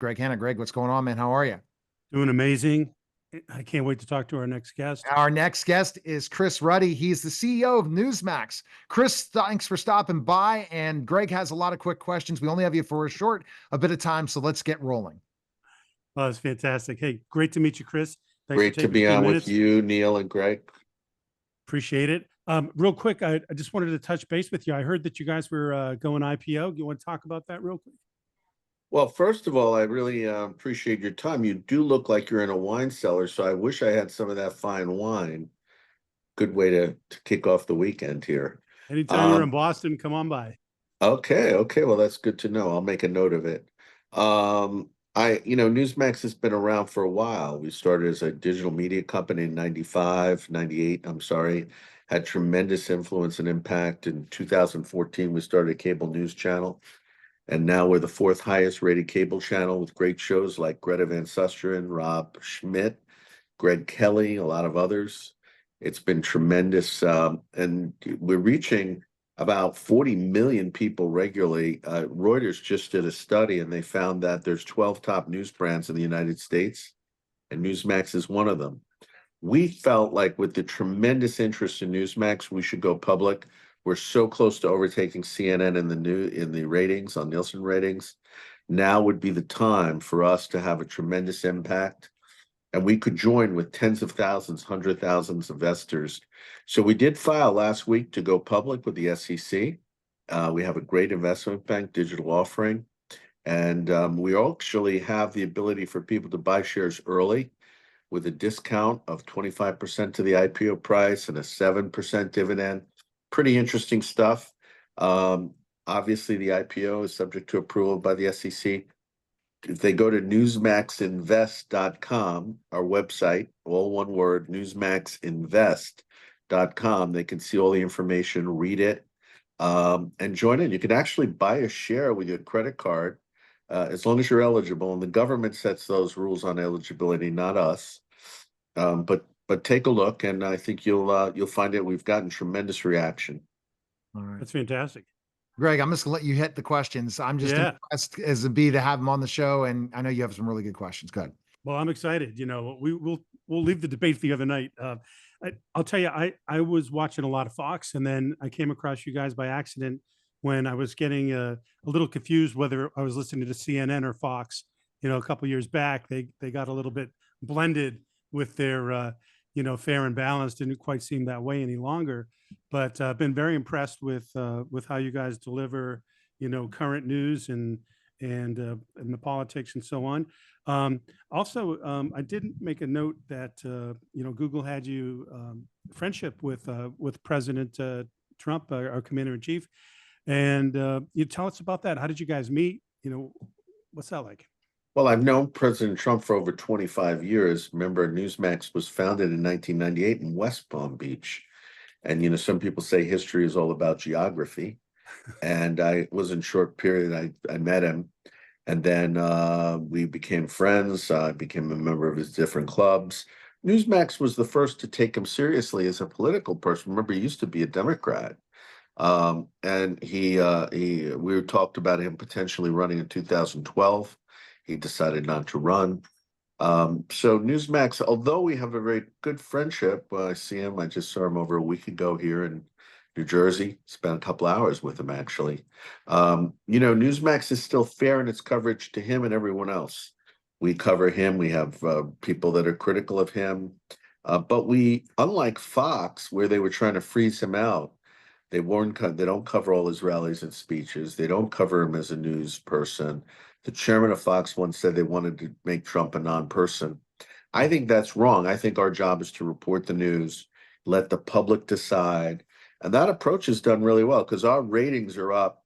Greg Hanna. Greg, what's going on, man? How are you? Doing amazing. I can't wait to talk to our next guest. Our next guest is Chris Ruddy. He's the CEO of Newsmax. Chris, thanks for stopping by. And Greg has a lot of quick questions. We only have you for a bit of time, so let's get rolling. Oh, that's fantastic. Hey, great to meet you, Chris. Thanks for Great to taking a be few on minutes. with you, Neil and Greg. Appreciate it. Real quick, I just wanted to touch base with you. I heard that you guys were going IPO. You want to talk about that real quick? Well, first of all, I really appreciate your time. You do look like you're in a wine cellar, so I wish I had some of that fine wine. Good way to kick off the weekend here. Anytime you're in Boston, come on by. Okay. Well, that's good to know. I'll make a note of it. Newsmax has been around for a while. We started as a digital media company in 98, I'm sorry. Had tremendous influence and impact. In 2014, we started a cable news channel. And now we're the fourth highest rated cable channel with great shows like Greta Van Susteren, Rob Schmidt, Greg Kelly, a lot of others. It's been tremendous. And we're reaching about 40 million people regularly. Reuters just did a study and they found that there's 12 top news brands in the United States, and Newsmax is one of them. We felt like with the tremendous interest in Newsmax, we should go public. We're so close to overtaking CNN in the ratings, on Nielsen ratings. Now would be the time for us to have a tremendous impact. And we could join with tens of thousands, 100,000s of investors. So we did file last week to go public with the SEC. We have a great investment bank digital offering. And we actually have the ability for people to buy shares early with a discount of 25% to the IPO price and a 7% dividend. Pretty interesting stuff. Obviously, the IPO is subject to approval by the SEC. If they go to newsmaxinvest.com, our website, all one word, newsmaxinvest.com, they can see all the information, read it, and join in. You can actually buy a share with your credit card as long as you're eligible, and the government sets those rules on eligibility, not us. But take a look, and I think you'll find it. We've gotten tremendous reaction. All right. That's fantastic. Greg, I'm just gonna let you hit the questions. I'm just impressed as a B to have him on the show, and I know you have some really good questions. Go ahead. Well, I'm excited. We'll leave the debate the other night. I'll tell you, I was watching a lot of Fox, and then I came across you guys by accident when I was getting a little confused whether I was listening to CNN or Fox. A couple of years back, they got a little bit blended with their fair and balanced. Didn't quite seem that way any longer. But I've been very impressed with how you guys deliver, current news and the politics and so on. Also, I did make a note that Google had you friendship with President Trump, our commander in chief, and you tell us about that. How did you guys meet? What's that like? Well, I've known President Trump for over 25 years. Remember, Newsmax was founded in 1998 in West Palm Beach. And, some people say history is all about geography. And I was in short period, I met him. And then we became friends. I became a member of his different clubs. Newsmax was the first to take him seriously as a political person. Remember, he used to be a Democrat. And we talked about him potentially running in 2012. He decided not to run. So Newsmax, although we have a very good friendship, I see him. I just saw him over a week ago here in New Jersey. Spent a couple hours with him, actually. Newsmax is still fair in its coverage to him and everyone else. We cover him. We have people that are critical of him. But we, unlike Fox, where they were trying to freeze him out, they don't cover all his rallies and speeches. They don't cover him as a news person. The chairman of Fox once said they wanted to make Trump a non-person. I think that's wrong. I think our job is to report the news, let the public decide. And that approach is done really well because our ratings are up,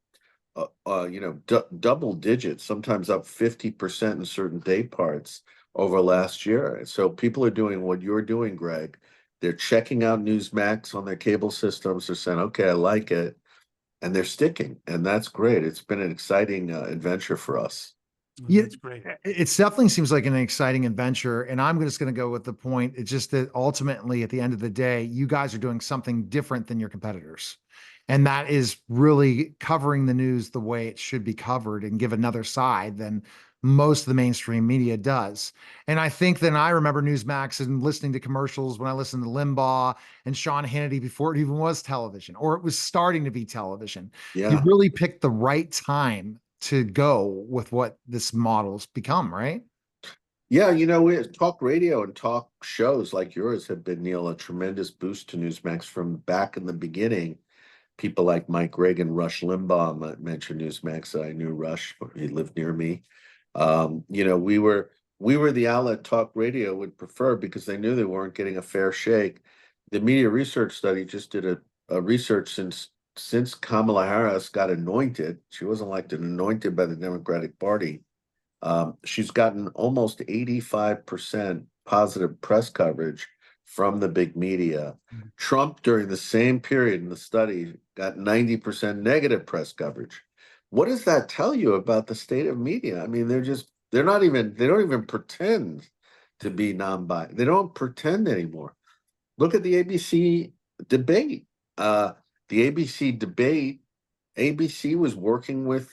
double digits, sometimes up 50% in certain day parts over last year. So people are doing what you're doing, Greg. They're checking out Newsmax on their cable systems. They're saying, okay, I like it. And they're sticking. And that's great. It's been an exciting adventure for us. Yeah, That's great. It definitely seems like an exciting adventure. And I'm just going to go with the point. It's just that ultimately, at the end of the day, you guys are doing something different than your competitors. And that is really covering the news the way it should be covered and give another side than most of the mainstream media does. And I think then I remember Newsmax and listening to commercials when I listened to Limbaugh and Sean Hannity before it even was television, or it was starting to be television. You Yeah. really picked the right time to go with what this model's become, right? Yeah, talk radio and talk shows like yours have been, Neil, a tremendous boost to Newsmax from back in the beginning. People like Mike Reagan, Rush Limbaugh mentioned Newsmax. I knew Rush; he lived near me. We were the outlet talk radio would prefer because they knew they weren't getting a fair shake. The media research study just did a research since Kamala Harris got anointed. She wasn't elected, anointed by the Democratic Party. She's gotten almost 85% positive press coverage from the big media. Trump, during the same period in the study, got 90% negative press coverage. What does that tell you about the state of media? I mean, they don't even pretend to be non-biased. They don't pretend anymore. Look at the ABC debate. The ABC debate, ABC was working with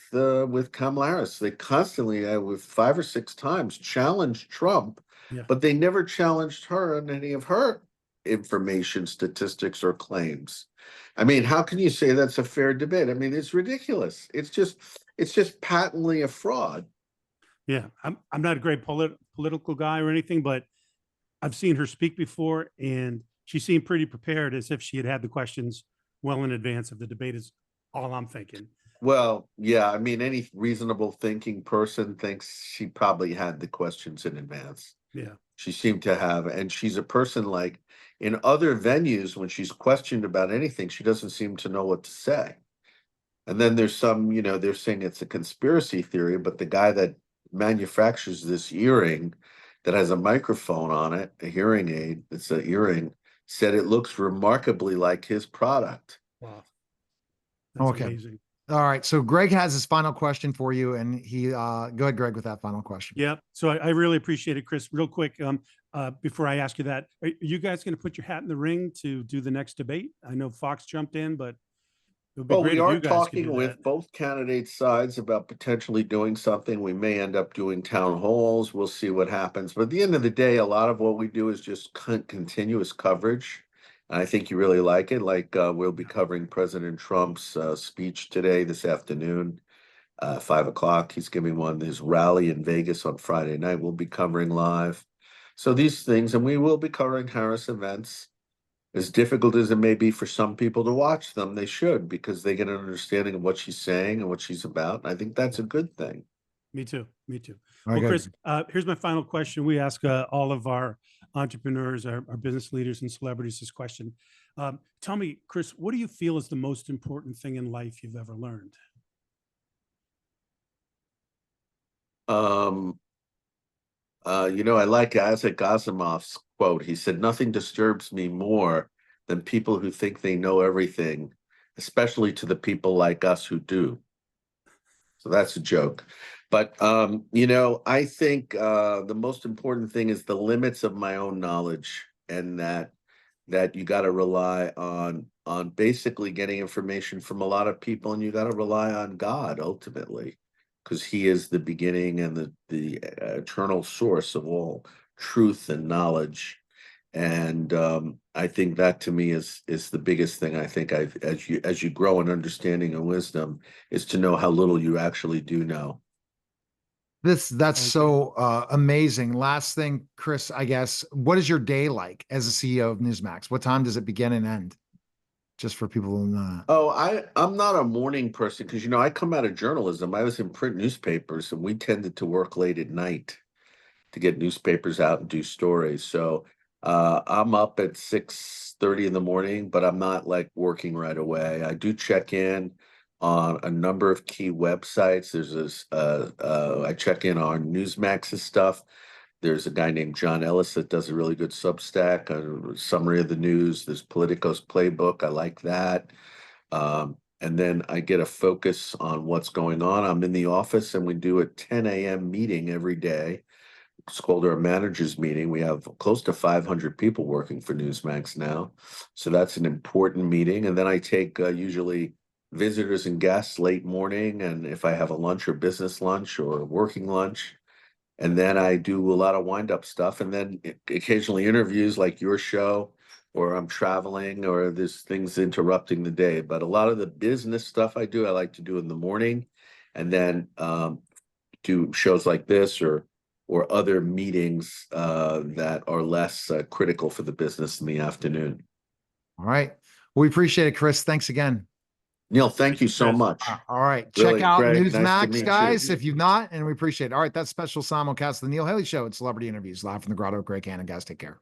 Kamala Harris. They constantly, with 5 or 6 times, challenged Trump, Yeah. but they never challenged her on any of her information, statistics, or claims. I mean, how can you say that's a fair debate? I mean, it's ridiculous. It's just patently a fraud. Yeah. I'm not a great political guy or anything, but I've seen her speak before, and she seemed pretty prepared, as if she had had the questions well in advance of the debate, is all I'm thinking. Well, yeah, I mean, any reasonable thinking person thinks she probably had the questions in advance. Yeah. She seemed to have, and she's a person like in other venues, when she's questioned about anything, she doesn't seem to know what to say. And then there's some, they're saying it's a conspiracy theory, but the guy that manufactures this earring that has a microphone on it, a hearing aid, it's an earring, said it looks remarkably like his product. Wow. That's Okay. amazing. All right. So Greg has his final question for you, and go ahead, Greg, with that final question. Yeah. So I really appreciate it, Chris. Real quick, before I ask you that, are you guys going to put your hat in the ring to do the next debate? I know Fox jumped in, but it would be Well, great we if are you guys could talking do with that. both candidate sides about potentially doing something. We may end up doing town halls. We'll see what happens. But at the end of the day, a lot of what we do is just continuous coverage. And I think you really like it. Like we'll be covering President Trump's speech today, this afternoon, 5 o'clock. He's giving his rally in Vegas on Friday night. We'll be covering live. So these things, and we will be covering Harris events. As difficult as it may be for some people to watch them, they should, because they get an understanding of what she's saying and what she's about. And I think that's a good thing. Me too. Me too. All Well, right, Chris, here's my final question. We ask all of our entrepreneurs, our business leaders, and celebrities this question. Tell me, Chris, what do you feel is the most important thing in life you've ever learned? I like Isaac Asimov's quote. He said, "Nothing disturbs me more than people who think they know everything, especially to the people like us who do." So that's a joke. But I think the most important thing is the limits of my own knowledge, and that you got to rely on basically getting information from a lot of people, and you got to rely on God ultimately, because He is the beginning and the eternal source of all truth and knowledge. And I think that to me is the biggest thing. I think as you grow in understanding and wisdom, is to know how little you actually do know. That's so amazing. Last thing, Chris, I guess, what is your day like as a CEO of Newsmax? What time does it begin and end? Just for people who know that. Oh, I'm not a morning person because I come out of journalism. I was in print newspapers, and we tended to work late at night to get newspapers out and do stories. So I'm up at 6:30 in the morning, but I'm not like working right away. I do check in on a number of key websites. There's this I check in on Newsmax's stuff. There's a guy named John Ellis that does a really good Substack, a summary of the news. There's Politico's Playbook. I like that. And then I get a focus on what's going on. I'm in the office, and we do a 10 a.m. meeting every day. It's called our managers meeting. We have close to 500 people working for Newsmax now. So that's an important meeting. And then I take usually visitors and guests late morning. And if I have a lunch or business lunch or a working lunch, And then I do a lot of wind-up stuff, and then occasionally interviews like your show, or I'm traveling, or there's things interrupting the day. But a lot of the business stuff I like to do in the morning, and then do shows like this or other meetings that are less critical for the business in the afternoon. All right. Well, we appreciate it, Chris. Thanks again. Neil, thank you so much. All right. Really, Check out Greg, nice to Newsmax, meet guys, you. if you've not, and we appreciate it. All right. That's special simulcast of the Neil Haley Show. It's celebrity interviews live from the Grotto. Greg Hanna, guys. Take care.